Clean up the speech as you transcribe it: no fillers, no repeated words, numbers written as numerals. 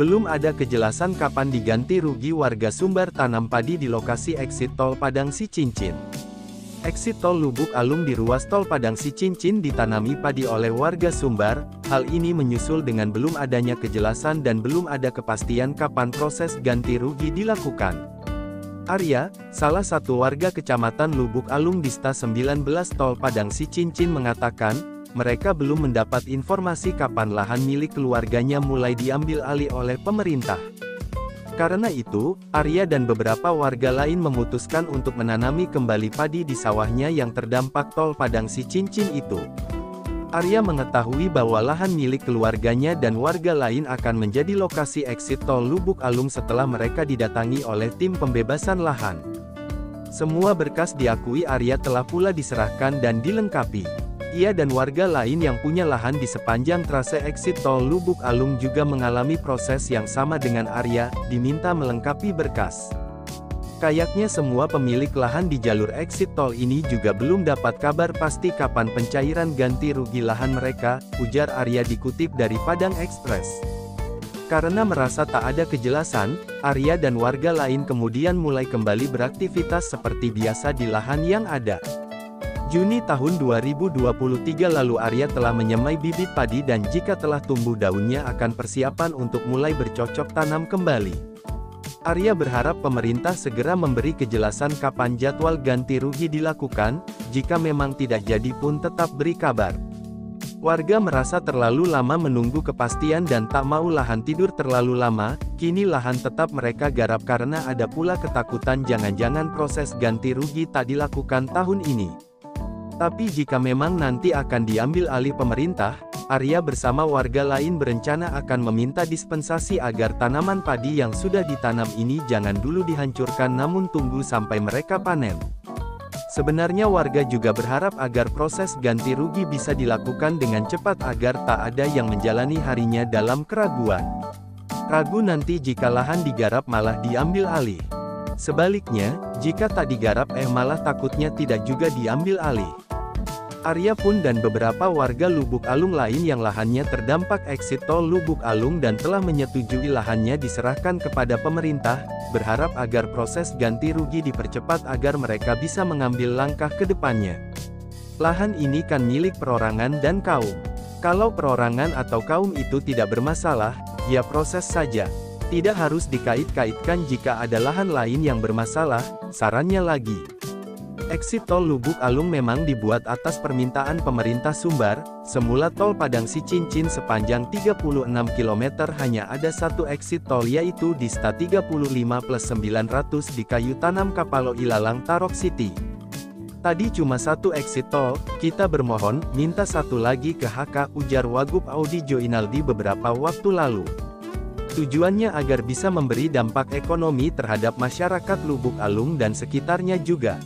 Belum ada kejelasan kapan diganti rugi warga Sumbar tanam padi di lokasi eksit tol Padang Sicincin. Eksit tol Lubuk Alung di ruas tol Padang Sicincin ditanami padi oleh warga Sumbar. Hal ini menyusul dengan belum adanya kejelasan dan belum ada kepastian kapan proses ganti rugi dilakukan. Arya, salah satu warga kecamatan Lubuk Alung di Sta 19 tol Padang Sicincin mengatakan, mereka belum mendapat informasi kapan lahan milik keluarganya mulai diambil alih oleh pemerintah. Karena itu, Arya dan beberapa warga lain memutuskan untuk menanami kembali padi di sawahnya yang terdampak tol Padang Sicincin itu. Arya mengetahui bahwa lahan milik keluarganya dan warga lain akan menjadi lokasi eksit tol Lubuk Alung setelah mereka didatangi oleh tim pembebasan lahan. Semua berkas diakui Arya telah pula diserahkan dan dilengkapi. Ia dan warga lain yang punya lahan di sepanjang trase eksit tol Lubuk Alung juga mengalami proses yang sama dengan Arya, diminta melengkapi berkas. Kayaknya semua pemilik lahan di jalur eksit tol ini juga belum dapat kabar pasti kapan pencairan ganti rugi lahan mereka, ujar Arya dikutip dari Padang Express. Karena merasa tak ada kejelasan, Arya dan warga lain kemudian mulai kembali beraktivitas seperti biasa di lahan yang ada. Juni tahun 2023 lalu Arya telah menyemai bibit padi dan jika telah tumbuh daunnya akan persiapan untuk mulai bercocok tanam kembali. Arya berharap pemerintah segera memberi kejelasan kapan jadwal ganti rugi dilakukan, jika memang tidak jadi pun tetap beri kabar. Warga merasa terlalu lama menunggu kepastian dan tak mau lahan tidur terlalu lama, kini lahan tetap mereka garap karena ada pula ketakutan jangan-jangan proses ganti rugi tak dilakukan tahun ini. Tapi jika memang nanti akan diambil alih pemerintah, Arya bersama warga lain berencana akan meminta dispensasi agar tanaman padi yang sudah ditanam ini jangan dulu dihancurkan namun tunggu sampai mereka panen. Sebenarnya warga juga berharap agar proses ganti rugi bisa dilakukan dengan cepat agar tak ada yang menjalani harinya dalam keraguan. Ragu nanti jika lahan digarap malah diambil alih. Sebaliknya, jika tak digarap malah takutnya tidak juga diambil alih. Arya pun dan beberapa warga Lubuk Alung lain yang lahannya terdampak eksit tol Lubuk Alung dan telah menyetujui lahannya diserahkan kepada pemerintah, berharap agar proses ganti rugi dipercepat agar mereka bisa mengambil langkah ke depannya. Lahan ini kan milik perorangan dan kaum. Kalau perorangan atau kaum itu tidak bermasalah, ya proses saja. Tidak harus dikait-kaitkan jika ada lahan lain yang bermasalah, sarannya lagi. Eksit tol Lubuk Alung memang dibuat atas permintaan pemerintah Sumbar. Semula tol Padang Sicincin sepanjang 36 km hanya ada satu eksit tol yaitu di Sta 35+900 di Kayu Tanam Kapalo Ilalang Tarok City. Tadi cuma satu eksit tol, kita bermohon, minta satu lagi ke HK, ujar Wagub Audi Joinaldi beberapa waktu lalu. Tujuannya agar bisa memberi dampak ekonomi terhadap masyarakat Lubuk Alung dan sekitarnya juga.